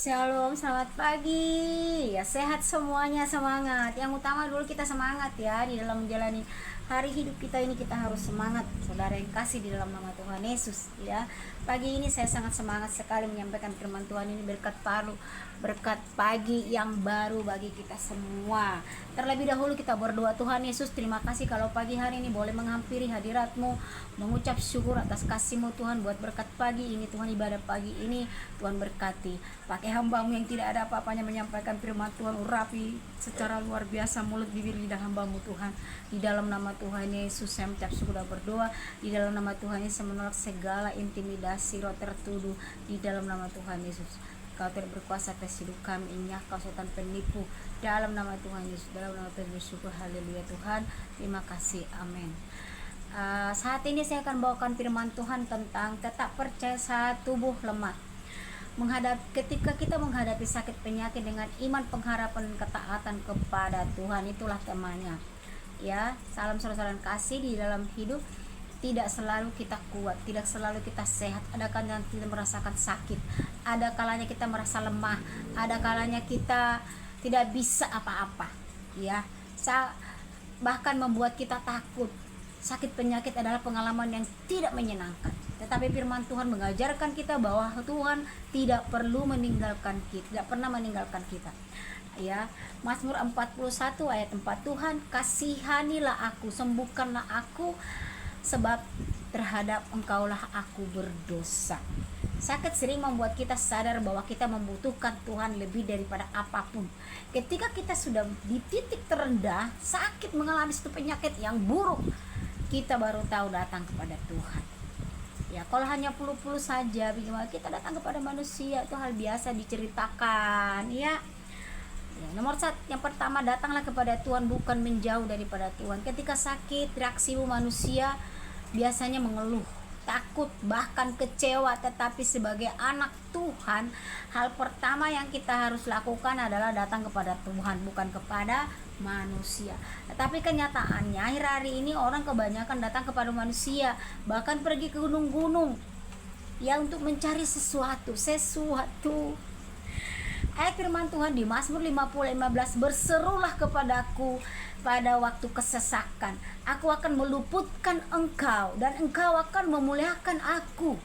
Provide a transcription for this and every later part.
Shalom, selamat pagi. Ya, sehat semuanya, semangat. Yang utama dulu kita semangat ya di dalam menjalani hari hidup kita ini, kita harus semangat. Saudara yang kasih di dalam nama Tuhan Yesus ya. Pagi ini saya sangat semangat sekali menyampaikan firman Tuhan ini, berkat paru, berkat pagi yang baru bagi kita semua. Terlebih dahulu kita berdoa. Tuhan Yesus, terima kasih kalau pagi hari ini boleh menghampiri hadirat-Mu, mengucap syukur atas kasih-Mu Tuhan, buat berkat pagi ini Tuhan, ibadah pagi ini Tuhan berkati. Pakai hamba-Mu yang tidak ada apa-apanya menyampaikan firman Tuhan, urapi secara luar biasa mulut bibir lidah hamba-Mu Tuhan. Di dalam nama Tuhan Yesus saya mengucap syukur dan berdoa. Di dalam nama Tuhan Yesus saya menolak segala intimidasi, roh tertuduh. Di dalam nama Tuhan Yesus, Kau tidak berkuasa atas hidup kami, inyak Kau setan penipu. Dalam nama Tuhan Yesus, dalam nama Tuhan Yesus, syukur, haleluya Tuhan. Terima kasih, amin. Saat ini saya akan bawakan firman Tuhan tentang tetap percaya saat tubuh lemah. Ketika kita menghadapi sakit penyakit dengan iman, pengharapan, dan ketaatan kepada Tuhan, itulah temanya ya. Salam saudara kasih. Di dalam hidup tidak selalu kita kuat, tidak selalu kita sehat. Ada kalanya kita merasakan sakit, ada kalanya kita merasa lemah, ada kalanya kita tidak bisa apa-apa ya. Bahkan membuat kita takut. Sakit penyakit adalah pengalaman yang tidak menyenangkan. Tetapi firman Tuhan mengajarkan kita bahwa Tuhan tidak perlu meninggalkan kita, tidak pernah meninggalkan kita. Ya, Mazmur 41 ayat 4, Tuhan kasihanilah aku, sembuhkanlah aku, sebab terhadap Engkaulah aku berdosa. Sakit sering membuat kita sadar bahwa kita membutuhkan Tuhan lebih daripada apapun. Ketika kita sudah di titik terendah, sakit, mengalami satu penyakit yang buruk, kita baru tahu datang kepada Tuhan. Ya, kalau hanya puluh-puluh saja, bagaimana kita datang kepada manusia, itu hal biasa diceritakan ya. Nomor satu, yang pertama, datanglah kepada Tuhan, bukan menjauh daripada Tuhan. Ketika sakit, reaksi manusia biasanya mengeluh, takut, bahkan kecewa. Tetapi sebagai anak Tuhan, hal pertama yang kita harus lakukan adalah datang kepada Tuhan, bukan kepada manusia. Tetapi kenyataannya hari-hari ini orang kebanyakan datang kepada manusia, bahkan pergi ke gunung-gunung ya untuk mencari sesuatu. Ayat firman Tuhan di Mazmur 50:15, berserulah kepadaku pada waktu kesesakan, aku akan meluputkan engkau dan engkau akan memuliakan aku.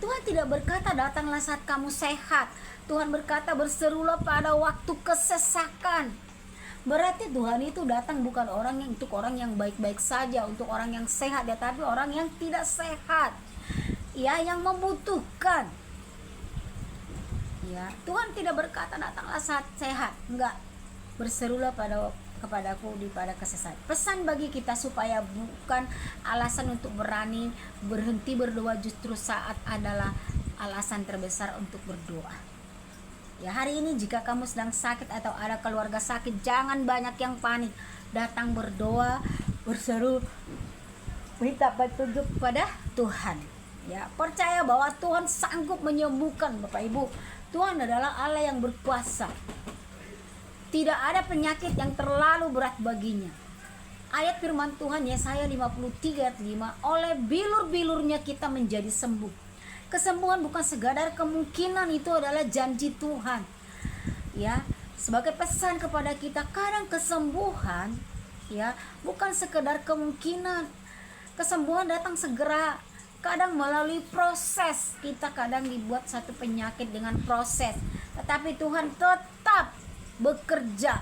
Tuhan tidak berkata datanglah saat kamu sehat. Tuhan berkata berserulah pada waktu kesesakan. Berarti Tuhan itu datang bukan untuk orang yang baik-baik saja, untuk orang yang sehat, tetapi orang yang tidak sehat ya, yang membutuhkan. Ya, Tuhan tidak berkata datanglah saat sehat, enggak. Berserulah kepadaku pada kesesakan. Pesan bagi kita supaya bukan alasan untuk berhenti berdoa, justru saat adalah alasan terbesar untuk berdoa. Ya, hari ini jika kamu sedang sakit atau ada keluarga sakit, jangan banyak yang panik. Datang berdoa, berseru, minta petunjuk kepada Tuhan. Ya, percaya bahwa Tuhan sanggup menyembuhkan, Bapak Ibu. Tuhan adalah Allah yang berkuasa. Tidak ada penyakit yang terlalu berat baginya. Ayat firman Tuhan Yesaya 53:5, oleh bilur-bilurnya kita menjadi sembuh. Kesembuhan bukan sekadar kemungkinan, itu adalah janji Tuhan. Ya, sebagai pesan kepada kita, kadang kesembuhan ya bukan sekedar kemungkinan. Kesembuhan datang segera. Kadang melalui proses, kita kadang dibuat satu penyakit dengan proses, tetapi Tuhan tetap bekerja.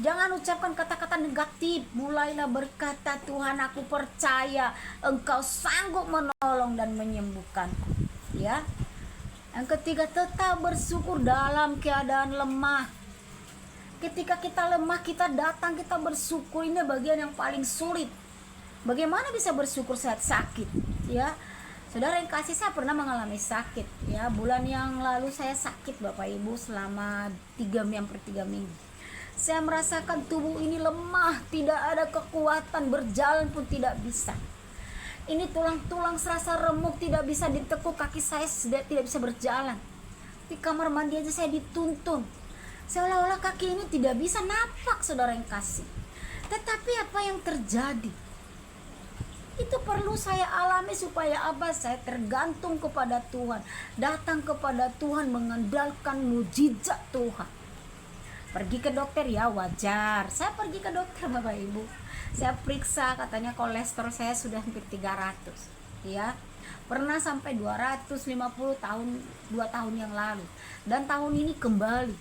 Jangan ucapkan kata-kata negatif, mulailah berkata, Tuhan aku percaya Engkau sanggup menolong dan menyembuhkanku ya. Yang ketiga, tetap bersyukur dalam keadaan lemah. Ketika kita lemah, kita datang, kita bersyukur. Ini bagian yang paling sulit. Bagaimana bisa bersyukur saat sakit ya. Saudara yang kasih, saya pernah mengalami sakit ya. Bulan yang lalu saya sakit Bapak Ibu selama 3 minggu. Saya merasakan tubuh ini lemah, tidak ada kekuatan, berjalan pun tidak bisa. Ini tulang-tulang serasa remuk, tidak bisa ditekuk, kaki saya sudah tidak bisa berjalan. Di kamar mandi aja saya dituntun, seolah-olah kaki ini tidak bisa napak, saudara yang kasih. Tetapi apa yang terjadi? Itu perlu saya alami supaya apa? Saya tergantung kepada Tuhan, datang kepada Tuhan, mengandalkan mujizat Tuhan. Pergi ke dokter ya wajar. Saya pergi ke dokter Bapak Ibu. Saya periksa, katanya kolesterol saya sudah hampir 300. Ya. Pernah sampai 250 tahun 2 tahun yang lalu. Dan tahun ini kembali.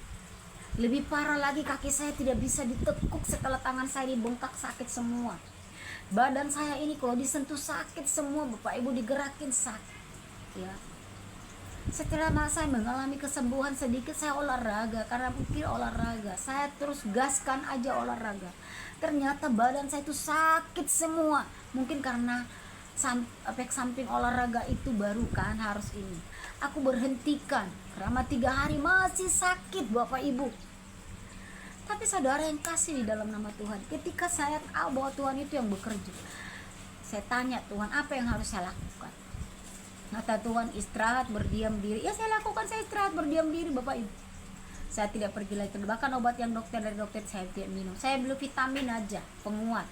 Lebih parah lagi, kaki saya tidak bisa ditekuk setelah tangan saya dibengkak, sakit semua. Badan saya ini kalau disentuh sakit semua Bapak Ibu, digerakin sakit. Ya. Setelah saya mengalami kesembuhan sedikit, saya olahraga. Karena pikir olahraga, saya terus gaskan aja olahraga. Ternyata badan saya itu sakit semua. Mungkin karena efek samping olahraga itu baru kan, harus ini. Aku berhentikan, selama 3 hari masih sakit Bapak Ibu. Tapi saudara yang kasih di dalam nama Tuhan, ketika saya tahu bahwa Tuhan itu yang bekerja, saya tanya Tuhan, apa yang harus saya lakukan? Kata Tuhan, istirahat, berdiam diri. Ya saya lakukan, saya istirahat, berdiam diri Bapak Ibu. Saya tidak pergi lagi, bahkan obat yang dari dokter saya tidak minum. Saya beli vitamin aja, penguat.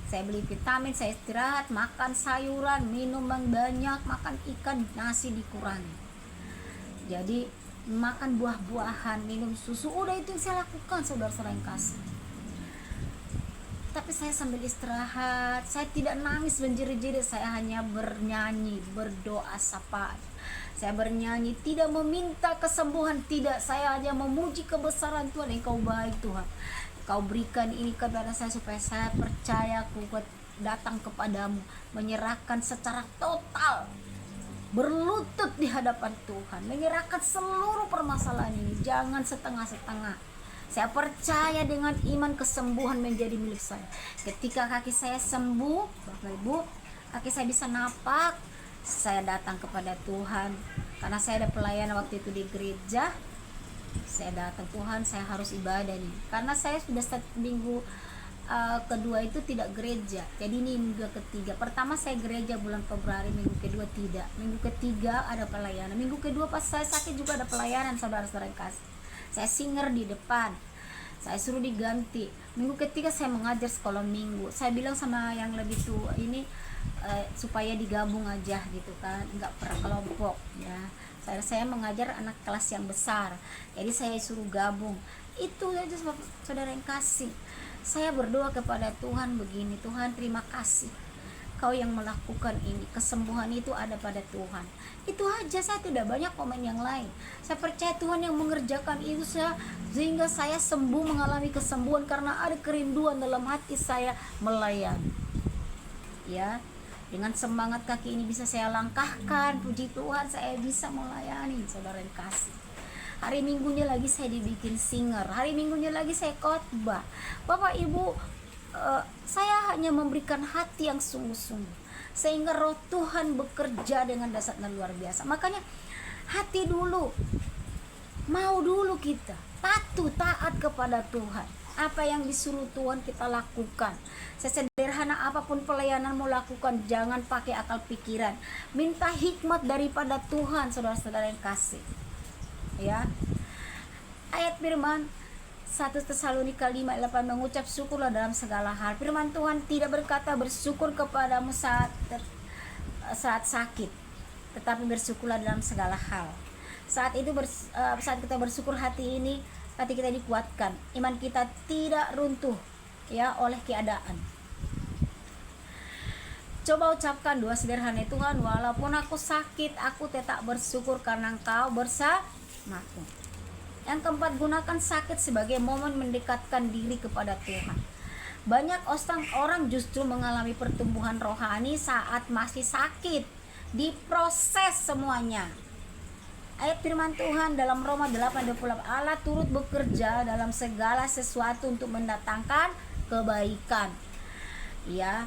Saya beli vitamin, saya istirahat, makan sayuran, minum yang banyak, makan ikan, nasi dikurangi. Jadi makan buah-buahan, minum susu, udah itu yang saya lakukan saudara-saudara yang kasih. Tapi saya sambil istirahat, saya tidak nangis menjerit-jerit, saya hanya bernyanyi, berdoa sapaan. Saya bernyanyi, tidak meminta kesembuhan, tidak, saya hanya memuji kebesaran Tuhan. Engkau baik Tuhan, Kau berikan ini kepada saya supaya saya percaya, aku datang kepadamu, menyerahkan secara total, berlutut di hadapan Tuhan, menyerahkan seluruh permasalahan ini, jangan setengah-setengah. Saya percaya dengan iman kesembuhan menjadi milik saya. Ketika kaki saya sembuh, Bapak Ibu, kaki saya bisa napak, saya datang kepada Tuhan. Karena saya ada pelayanan waktu itu di gereja, saya datang, Tuhan saya harus ibadah nih. Karena saya sudah minggu kedua itu tidak gereja. Jadi ini minggu ketiga. Pertama saya gereja bulan Februari, minggu kedua tidak. Minggu ketiga ada pelayanan. Minggu kedua pas saya sakit juga ada pelayanan saudara-saudara yang kasih. Saya singer di depan, saya suruh diganti. Minggu ketiga saya mengajar sekolah minggu. Saya bilang sama yang lebih tua ini supaya digabung aja gitu kan, nggak per kelompok ya. Saya mengajar anak kelas yang besar, jadi saya suruh gabung. Itu aja saudara yang kasih. Saya berdoa kepada Tuhan begini, Tuhan terima kasih, Kau yang melakukan ini, kesembuhan itu ada pada Tuhan. Itu aja, saya tidak banyak komen yang lain. Saya percaya Tuhan yang mengerjakan itu sehingga saya sembuh, mengalami kesembuhan karena ada kerinduan dalam hati saya melayani. Ya, dengan semangat kaki ini bisa saya langkahkan, puji Tuhan saya bisa melayani saudara yang kasih. Hari minggunya lagi saya dibikin singer, hari minggunya lagi saya khotbah. Bapak Ibu, saya hanya memberikan hati yang sungguh-sungguh sehingga roh Tuhan bekerja dengan dasar dan luar biasa. Makanya hati dulu, mau dulu kita patuh taat kepada Tuhan. Apa yang disuruh Tuhan kita lakukan. Sesederhana apapun pelayanan mau lakukan, jangan pakai akal pikiran. Minta hikmat daripada Tuhan, saudara-saudara yang kasih. Ya. Ayat firman 1 Tesalonika 5:8, mengucap syukurlah dalam segala hal. Firman Tuhan tidak berkata bersyukur kepadamu saat sakit, tetapi bersyukurlah dalam segala hal. Saat kita bersyukur, hati kita dikuatkan, iman kita tidak runtuh ya oleh keadaan. Coba ucapkan doa sederhana, Tuhan walaupun aku sakit, aku tetap bersyukur karena Engkau bersamaku. Yang keempat, gunakan sakit sebagai momen mendekatkan diri kepada Tuhan. Banyak orang justru mengalami pertumbuhan rohani saat masih sakit, diproses semuanya. Ayat firman Tuhan dalam Roma 8:28, Allah turut bekerja dalam segala sesuatu untuk mendatangkan kebaikan. Ya,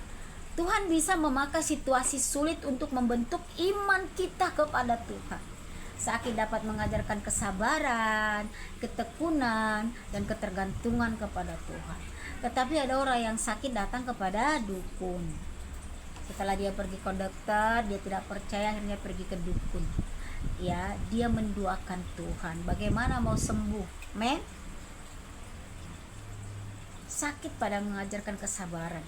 Tuhan bisa memakai situasi sulit untuk membentuk iman kita kepada Tuhan. Sakit dapat mengajarkan kesabaran, ketekunan, dan ketergantungan kepada Tuhan. Tetapi ada orang yang sakit datang kepada dukun. Setelah dia pergi ke dokter, dia tidak percaya, akhirnya pergi ke dukun. Ya, dia mendoakan Tuhan. Bagaimana mau sembuh? Men? Sakit pada mengajarkan kesabaran.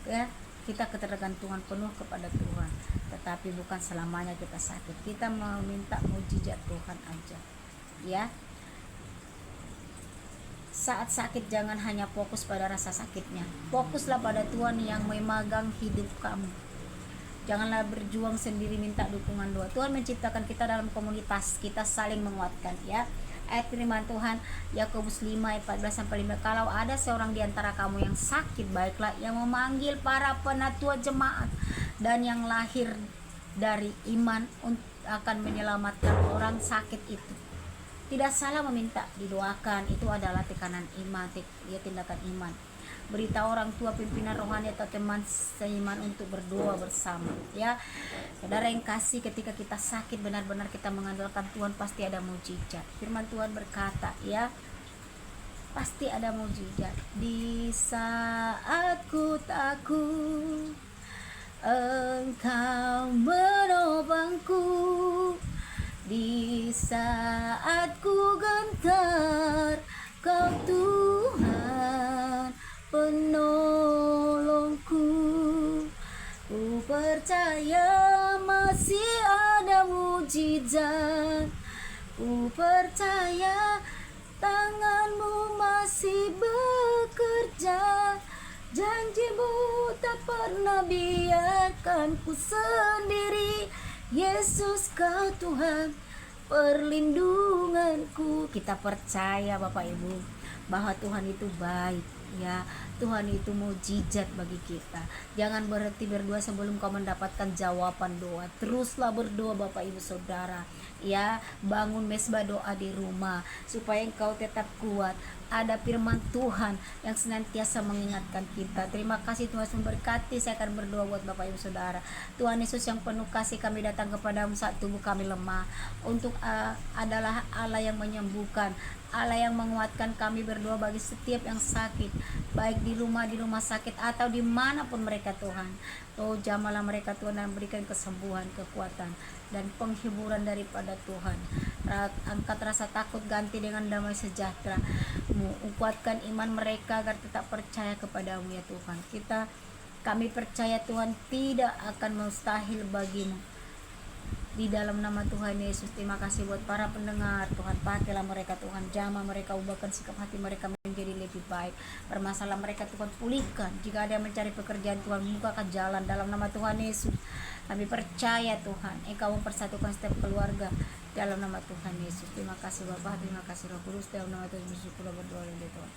Ya. kita ketergantungan penuh kepada Tuhan, tetapi bukan selamanya kita sakit. Kita meminta mujizat Tuhan aja, ya. Saat sakit jangan hanya fokus pada rasa sakitnya, fokuslah pada Tuhan yang memegang hidup kamu. Janganlah berjuang sendiri, minta dukungan doa. Tuhan menciptakan kita dalam komunitas, kita saling menguatkan, ya. Ayat firman Tuhan Yakobus 5:14-15, kalau ada seorang di antara kamu yang sakit, baiklah yang memanggil para penatua jemaat, dan yang lahir dari iman akan menyelamatkan orang sakit itu. Tidak salah meminta, didoakan, itu adalah tekanan iman, tindakan iman. Beritahu orang tua, pimpinan rohani atau teman seiman untuk berdoa bersama, ya. Saudara yang kasih, ketika kita sakit benar-benar kita mengandalkan Tuhan, pasti ada mujizat. Firman Tuhan berkata, ya, pasti ada mujizat. Di saat ku takut, Engkau menopangku. Di saat ku gentar, Kau Tuhan penolongku. Ku percaya masih ada mujizat. Ku percaya tangan-Mu masih bekerja. Janji-Mu tak pernah biarkan ku sendiri. Yesus, Kau Tuhan perlindunganku. Kita percaya Bapak Ibu bahwa Tuhan itu baik, ya. Tuhan itu mujizat bagi kita. Jangan berhenti berdoa sebelum kau mendapatkan jawaban doa. Teruslah berdoa Bapak Ibu Saudara, ya. Bangun mesbah doa di rumah supaya engkau tetap kuat. Ada firman Tuhan yang senantiasa mengingatkan kita. Terima kasih Tuhan memberkati. Saya akan berdoa buat Bapak Ibu Saudara. Tuhan Yesus yang penuh kasih, kami datang kepadamu saat tubuh kami lemah. Untuk adalah Allah yang menyembuhkan, Allah yang menguatkan. Kami berdoa bagi setiap yang sakit, baik di rumah sakit atau dimanapun mereka Tuhan. Oh, jamalah mereka Tuhan dan berikan kesembuhan, kekuatan dan penghiburan daripada Tuhan. Angkat rasa takut, ganti dengan damai sejahtera. Kuatkan iman mereka agar tetap percaya kepadamu, ya Tuhan. Kami percaya Tuhan tidak akan mustahil bagimu. Di dalam nama Tuhan Yesus, terima kasih buat para pendengar. Tuhan, pakailah mereka Tuhan, jamah mereka, ubahkan sikap hati mereka menjadi lebih baik. Permasalahan mereka Tuhan pulihkan. Jika ada yang mencari pekerjaan Tuhan, bukakan jalan dalam nama Tuhan Yesus. Kami percaya Tuhan, Engkau mempersatukan setiap keluarga dalam nama Tuhan Yesus. Terima kasih Bapa, terima kasih Roh Kudus, dalam nama Tuhan Yesus berdoa dan berdoa.